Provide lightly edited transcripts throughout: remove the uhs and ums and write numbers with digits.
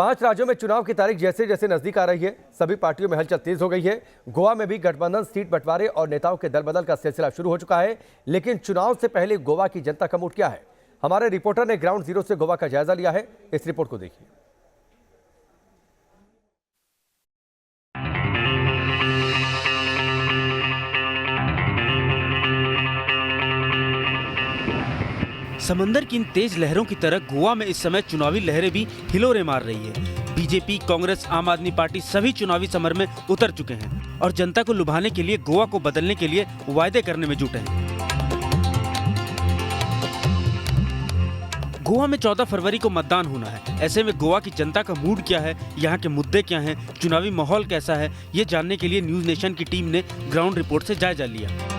5 राज्यों में चुनाव की तारीख जैसे जैसे नजदीक आ रही है, सभी पार्टियों में हलचल तेज हो गई है। गोवा में भी गठबंधन, सीट बंटवारे और नेताओं के दल बदल का सिलसिला शुरू हो चुका है। लेकिन चुनाव से पहले गोवा की जनता का मूड क्या है? हमारे रिपोर्टर ने ग्राउंड जीरो से गोवा का जायजा लिया है। इस रिपोर्ट को देखिए। समंदर की इन तेज लहरों की तरह गोवा में इस समय चुनावी लहरें भी हिलोरे मार रही है। बीजेपी, कांग्रेस, आम आदमी पार्टी सभी चुनावी समर में उतर चुके हैं और जनता को लुभाने के लिए, गोवा को बदलने के लिए वायदे करने में जुटे हैं। गोवा में 14 फरवरी को मतदान होना है। ऐसे में गोवा की जनता का मूड क्या है, यहाँ के मुद्दे क्या हैं, चुनावी माहौल कैसा है, ये जानने के लिए न्यूज नेशन की टीम ने ग्राउंड रिपोर्ट से जायजा लिया।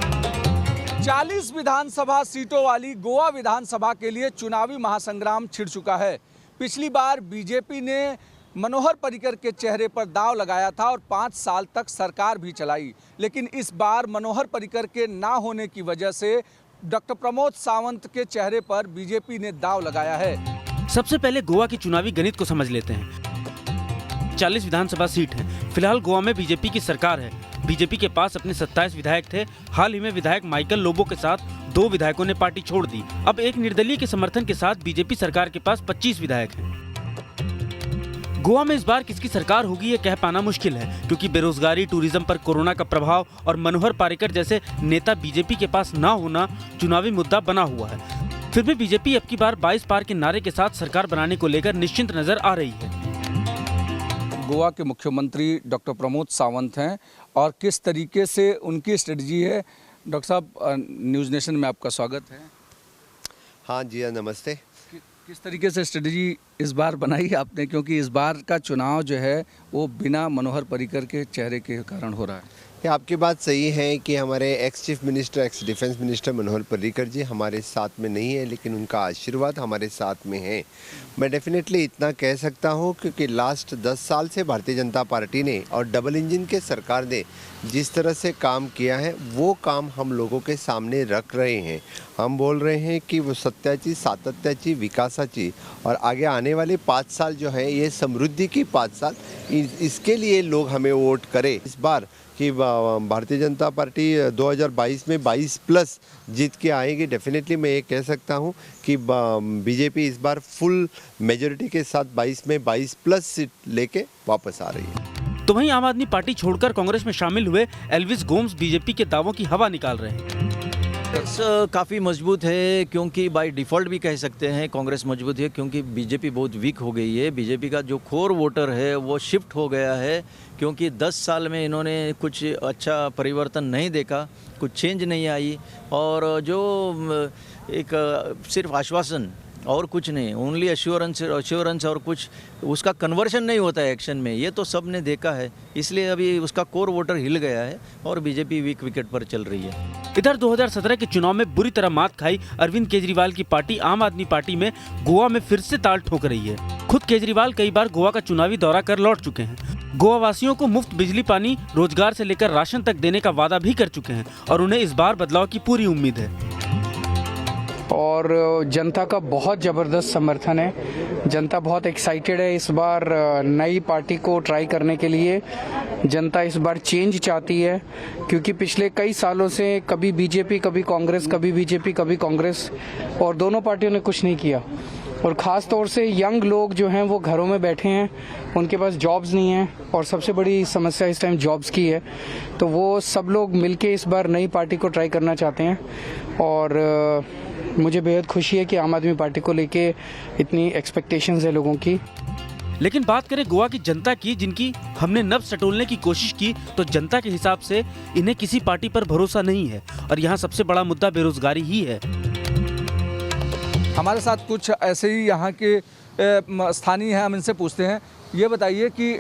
40 विधानसभा सीटों वाली गोवा विधानसभा के लिए चुनावी महासंग्राम छिड़ चुका है। पिछली बार बीजेपी ने मनोहर पर्रिकर के चेहरे पर दांव लगाया था और 5 साल तक सरकार भी चलाई, लेकिन इस बार मनोहर पर्रिकर के ना होने की वजह से डॉक्टर प्रमोद सावंत के चेहरे पर बीजेपी ने दांव लगाया है। सबसे पहले गोवा की चुनावी गणित को समझ लेते हैं। 40 विधानसभा सीट हैं। फिलहाल गोवा में बीजेपी की सरकार है। बीजेपी के पास अपने 27 विधायक थे। हाल ही में विधायक माइकल लोबो के साथ 2 विधायकों ने पार्टी छोड़ दी। अब एक निर्दलीय के समर्थन के साथ बीजेपी सरकार के पास 25 विधायक हैं। गोवा में इस बार किसकी सरकार होगी ये कह पाना मुश्किल है, क्योंकि बेरोजगारी, टूरिज्म पर कोरोना का प्रभाव और मनोहर पर्रिकर जैसे नेता बीजेपी के पास ना होना चुनावी मुद्दा बना हुआ है। फिर भी बीजेपी अब की बार 22 पार के नारे के साथ सरकार बनाने को लेकर निश्चिंत नजर आ रही है। गोवा के मुख्यमंत्री डॉक्टर प्रमोद सावंत हैं और किस तरीके से उनकी स्ट्रेटजी है। डॉक्टर साहब, न्यूज़ नेशन में आपका स्वागत है। हाँ जी, नमस्ते। किस तरीके से स्ट्रेटजी इस बार बनाई आपने, क्योंकि इस बार का चुनाव जो है वो बिना मनोहर पर्रिकर के चेहरे के कारण हो रहा है? ये आपकी बात सही है कि हमारे ex chief minister, ex defence minister Manohar Parrikar ji हमारे साथ में नहीं है, लेकिन उनका आशीर्वाद हमारे साथ में है। मैं डेफिनेटली इतना कह सकता हूँ क्योंकि लास्ट 10 साल से भारतीय जनता पार्टी ने और डबल इंजन के सरकार ने जिस तरह से काम किया है वो काम हम लोगों के सामने रख रहे हैं। हम बोल रहे हैं कि वो सत्याची, सातत्याची, विकासाची और आगे आने वाले 5 साल जो है ये समृद्धि की 5 साल, इसके लिए लोग हमें वोट करें। इस बार कि भारतीय जनता पार्टी 2022 में 22+ जीत के आएगी। डेफिनेटली मैं ये कह सकता हूँ कि बीजेपी इस बार फुल मेजॉरिटी के साथ 22 में 22+ सीट लेके वापस आ रही है। तो वहीं आम आदमी पार्टी छोड़कर कांग्रेस में शामिल हुए एल्विस गोम्स बीजेपी के दावों की हवा निकाल रहे हैं। काफ़ी मजबूत है, क्योंकि बाय डिफ़ॉल्ट भी कह सकते हैं कांग्रेस मजबूत है, क्योंकि बीजेपी बहुत वीक हो गई है। बीजेपी का जो कोर वोटर है वो शिफ्ट हो गया है, क्योंकि 10 साल में इन्होंने कुछ अच्छा परिवर्तन नहीं देखा, कुछ चेंज नहीं आई और जो एक सिर्फ आश्वासन और कुछ नहीं, ओनली अश्योरेंस और कुछ उसका कन्वर्शन नहीं होता है एक्शन में, ये तो सब ने देखा है। इसलिए अभी उसका कोर वोटर हिल गया है और बीजेपी वीक विकेट पर चल रही है। इधर 2017 के चुनाव में बुरी तरह मात खाई अरविंद केजरीवाल की पार्टी आम आदमी पार्टी में गोवा में फिर से ताल ठोक रही है। खुद केजरीवाल कई बार गोवा का चुनावी दौरा कर लौट चुके हैं। गोवा वासियों को मुफ्त बिजली, पानी, रोजगार से लेकर राशन तक देने का वादा भी कर चुके हैं और उन्हें इस बार बदलाव की पूरी उम्मीद है। और जनता का बहुत ज़बरदस्त समर्थन है। जनता बहुत एक्साइटेड है इस बार नई पार्टी को ट्राई करने के लिए। जनता इस बार चेंज चाहती है, क्योंकि पिछले कई सालों से कभी बीजेपी, कभी कांग्रेस, कभी बीजेपी, कभी कांग्रेस और दोनों पार्टियों ने कुछ नहीं किया। और ख़ास तौर से यंग लोग जो हैं वो घरों में बैठे हैं, उनके पास जॉब्स नहीं हैं और सबसे बड़ी समस्या इस टाइम जॉब्स की है। तो वो सब लोग मिलके इस बार नई पार्टी को ट्राई करना चाहते हैं और मुझे बेहद खुशी है कि आम आदमी पार्टी को लेके इतनी एक्सपेक्टेशंस है लोगों की। लेकिन बात करें गोवा की जनता की, जिनकी हमने नब्ज टटोलने की कोशिश की, तो जनता के हिसाब से इन्हें किसी पार्टी पर भरोसा नहीं है और यहाँ सबसे बड़ा मुद्दा बेरोजगारी ही है। हमारे साथ कुछ ऐसे ही यहाँ के स्थानीय हैं, हम इनसे पूछते हैं। ये बताइए कि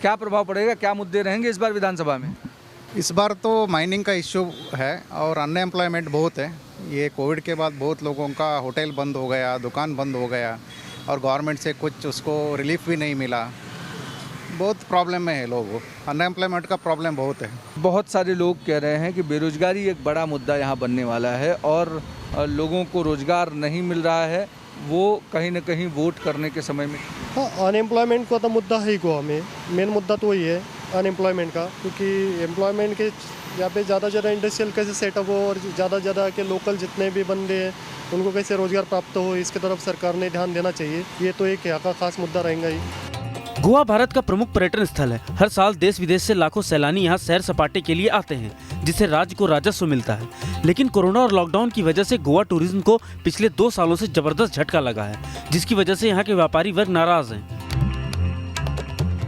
क्या प्रभाव पड़ेगा, क्या मुद्दे रहेंगे इस बार विधानसभा में? इस बार तो माइनिंग का इश्यू है और अनएम्प्लॉयमेंट बहुत है। ये कोविड के बाद बहुत लोगों का होटल बंद हो गया, दुकान बंद हो गया और गवर्नमेंट से कुछ उसको रिलीफ भी नहीं मिला। बहुत प्रॉब्लम में है लोग, अनएम्प्लॉयमेंट का प्रॉब्लम बहुत है। बहुत सारे लोग कह रहे हैं कि बेरोजगारी एक बड़ा मुद्दा यहाँ बनने वाला है और लोगों को रोजगार नहीं मिल रहा है। वो कहीं ना कहीं वोट करने के समय में हाँ, अनएम्प्लॉयमेंट का तो मुद्दा है ही गोवा में। मेन मुद्दा तो वही है अनएम्प्लॉयमेंट का, क्योंकि एम्प्लॉयमेंट के यहाँ पे ज़्यादा ज़्यादा इंडस्ट्रियल कैसे सेटअप हो और ज़्यादा के लोकल जितने भी बंदे हैं उनको कैसे रोज़गार प्राप्त हो, इसकी तरफ सरकार ने ध्यान देना चाहिए। ये तो एक यहाँ का खास मुद्दा रहेगा ही। गोवा भारत का प्रमुख पर्यटन स्थल है। हर साल देश विदेश से लाखों सैलानी यहाँ सैर सपाटे के लिए आते हैं, जिससे राज्य को राजस्व मिलता है। लेकिन कोरोना और लॉकडाउन की वजह से गोवा टूरिज्म को पिछले 2 सालों से जबरदस्त झटका लगा है, जिसकी वजह से यहाँ के व्यापारी वर्ग नाराज हैं।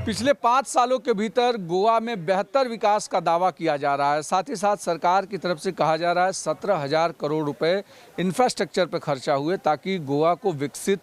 पिछले 5 सालों के भीतर गोवा में बेहतर विकास का दावा किया जा रहा है। साथ ही साथ सरकार की तरफ से कहा जा रहा है 17,000 करोड़ रुपए इंफ्रास्ट्रक्चर पर खर्चा हुए ताकि गोवा को विकसित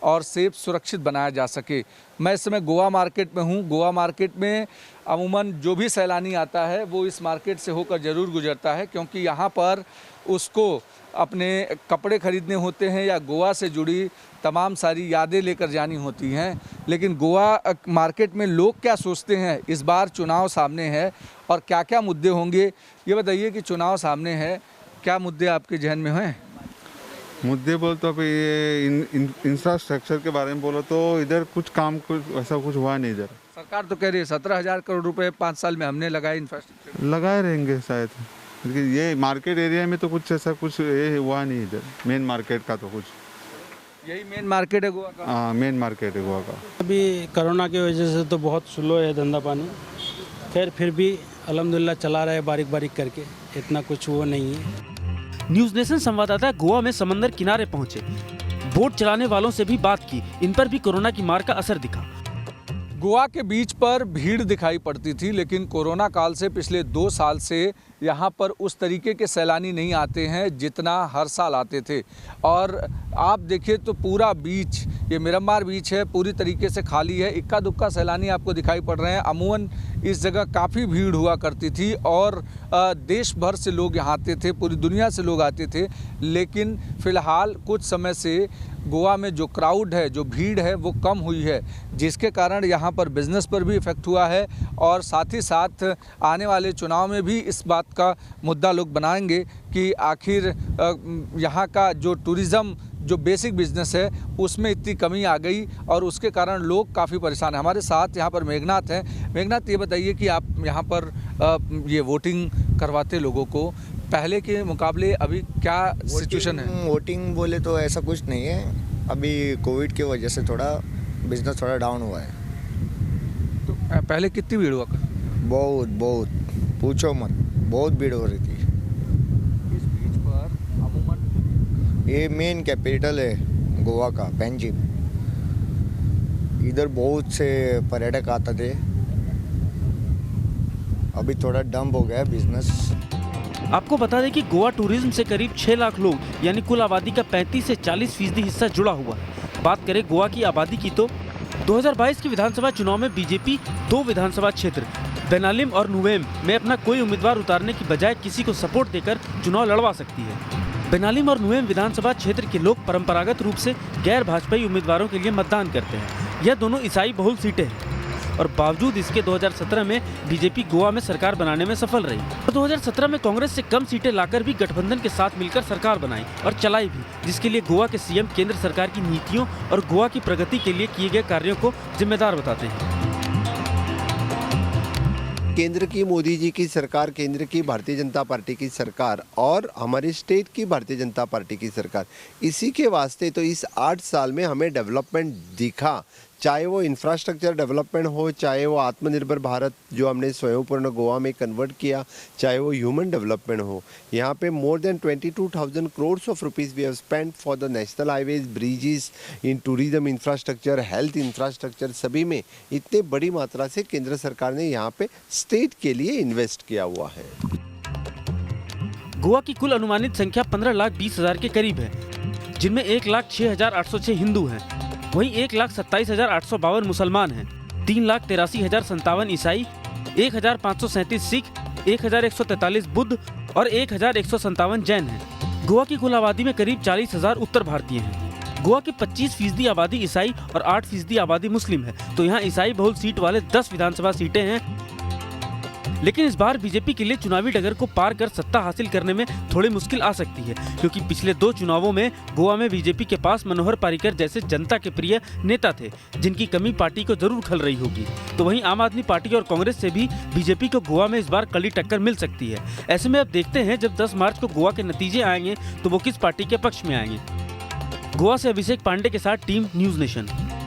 और सेफ सुरक्षित बनाया जा सके। मैं इस समय गोवा मार्केट में हूँ। गोवा मार्केट में अमूमन जो भी सैलानी आता है वो इस मार्केट से होकर ज़रूर गुजरता है, क्योंकि यहाँ पर उसको अपने कपड़े खरीदने होते हैं या गोवा से जुड़ी तमाम सारी यादें लेकर जानी होती हैं। लेकिन गोवा मार्केट में लोग क्या सोचते हैं, इस बार चुनाव सामने है और क्या क्या मुद्दे होंगे, ये बताइए कि चुनाव सामने है, क्या मुद्दे आपके जहन में हैं? मुद्दे बोल तो अभी ये इंफ्रास्ट्रक्चर के बारे में बोलो तो इधर कुछ काम ऐसा कुछ हुआ नहीं इधर। सरकार तो कह रही है 17,000 करोड़ रुपए 5 साल में हमने लगाए इंफ्रास्ट्रक्चर। लगाए रहेंगे शायद, लेकिन ये मार्केट एरिया में तो कुछ ऐसा कुछ ये हुआ नहीं इधर। मेन मार्केट का तो कुछ यही मेन मार्केट है गोवा का। हाँ, मेन मार्केट है गोवा का। अभी कोरोना की वजह से तो बहुत स्लो है धंधा पानी। खैर फिर भी अल्हम्दुलिल्लाह चला रहा है बारीक बारीक करके, इतना कुछ वो नहीं है। न्यूज नेशन संवाददाता गोवा में समंदर किनारे पहुंचे, बोट चलाने वालों से भी बात की। इन पर भी कोरोना की मार का असर दिखा। गोवा के बीच पर भीड़ दिखाई पड़ती थी, लेकिन कोरोना काल से पिछले 2 साल से यहाँ पर उस तरीके के सैलानी नहीं आते हैं जितना हर साल आते थे। और आप देखिए तो पूरा बीच, ये मिरामार बीच है, पूरी तरीके से खाली है। इक्का दुक्का सैलानी आपको दिखाई पड़ रहे हैं। अमूमन इस जगह काफ़ी भीड़ हुआ करती थी और देश भर से लोग यहाँ आते थे, पूरी दुनिया से लोग आते थे। लेकिन फ़िलहाल कुछ समय से गोवा में जो क्राउड है, जो भीड़ है, वो कम हुई है, जिसके कारण यहाँ पर बिज़नेस पर भी इफ़ेक्ट हुआ है। और साथ ही साथ आने वाले चुनाव में भी इस बात का मुद्दा लोग बनाएंगे कि आखिर यहाँ का जो टूरिज़्म, जो बेसिक बिजनेस है, उसमें इतनी कमी आ गई और उसके कारण लोग काफ़ी परेशान हैं। हमारे साथ यहाँ पर मेघनाथ हैं। मेघनाथ, ये बताइए कि आप यहाँ पर ये वोटिंग करवाते लोगों को, पहले के मुकाबले अभी क्या सिचुएशन है? वोटिंग बोले तो ऐसा कुछ नहीं है। अभी कोविड की वजह से थोड़ा बिजनेस थोड़ा डाउन हुआ है। तो पहले कितनी भीड़ हुआ? बहुत पूछो मत, बहुत भीड़ हो रही थी। इस बीच पर अमूमन ये मेन कैपिटल है गोवा का, पैंजिम। इधर बहुत से पर्यटक आते थे। अभी थोड़ा डंप हो गया बिजनेस। आपको बता दें कि गोवा टूरिज्म से करीब 6 लाख लोग यानी कुल आबादी का 35 से 40% हिस्सा जुड़ा हुआ है। बात करें गोवा की आबादी की तो 2022 के विधानसभा चुनाव में बीजेपी 2 विधानसभा क्षेत्र बेनालिम और नुवेम में अपना कोई उम्मीदवार उतारने की बजाय किसी को सपोर्ट देकर चुनाव लड़वा सकती है। बेनालिम और नुवेम विधानसभा क्षेत्र के लोग परंपरागत रूप से गैर भाजपाई उम्मीदवारों के लिए मतदान करते हैं। यह दोनों ईसाई बहुल सीटें हैं और बावजूद इसके 2017 में बीजेपी गोवा में सरकार बनाने में सफल रही। और 2017 में कांग्रेस से कम सीटें लाकर भी गठबंधन के साथ मिलकर सरकार बनाई और चलाई भी, जिसके लिए गोवा के सीएम केंद्र सरकार की नीतियों और गोवा की प्रगति के लिए किए गए कार्यों को जिम्मेदार बताते हैं। केंद्र की मोदी जी की सरकार, केंद्र की भारतीय जनता पार्टी की सरकार और हमारी स्टेट की भारतीय जनता पार्टी की सरकार, इसी के वास्ते तो इस 8 साल में हमें डेवलपमेंट दिखा। चाहे वो इंफ्रास्ट्रक्चर डेवलपमेंट हो, चाहे वो आत्मनिर्भर भारत जो हमने स्वयंपूर्ण गोवा में कन्वर्ट किया, चाहे वो ह्यूमन डेवलपमेंट हो। यहाँ पे more than 22,000 crore of rupees we have spent for the national highways, bridges, in tourism infrastructure, health infrastructure, सभी में इतने बड़ी मात्रा से केंद्र सरकार ने यहाँ पे स्टेट के लिए इन्वेस्ट किया हुआ है। गोवा की कुल अनुमानित संख्या 15,20,000 के करीब है, जिनमें 1,06,806 हिंदू हैं। वहीं 1,27,852 मुसलमान हैं, 3,83,057 ईसाई, 1,537 सिख, 1,143 बुद्ध और 1,157 जैन हैं। गोवा की कुल आबादी में करीब 40,000 उत्तर भारतीय हैं। गोवा की 25% आबादी ईसाई और 8% आबादी मुस्लिम है, तो यहाँ ईसाई बहुल सीट वाले 10 विधानसभा सीटें हैं। लेकिन इस बार बीजेपी के लिए चुनावी डगर को पार कर सत्ता हासिल करने में थोड़ी मुश्किल आ सकती है, क्योंकि पिछले 2 चुनावों में गोवा में बीजेपी के पास मनोहर पर्रिकर जैसे जनता के प्रिय नेता थे, जिनकी कमी पार्टी को जरूर खल रही होगी। तो वहीं आम आदमी पार्टी और कांग्रेस से भी बीजेपी को गोवा में इस बार कड़ी टक्कर मिल सकती है। ऐसे में अब देखते हैं जब 10 मार्च को गोवा के नतीजे आएंगे तो वो किस पार्टी के पक्ष में आएंगे। गोवा से अभिषेक पांडे के साथ टीम न्यूज़ नेशन।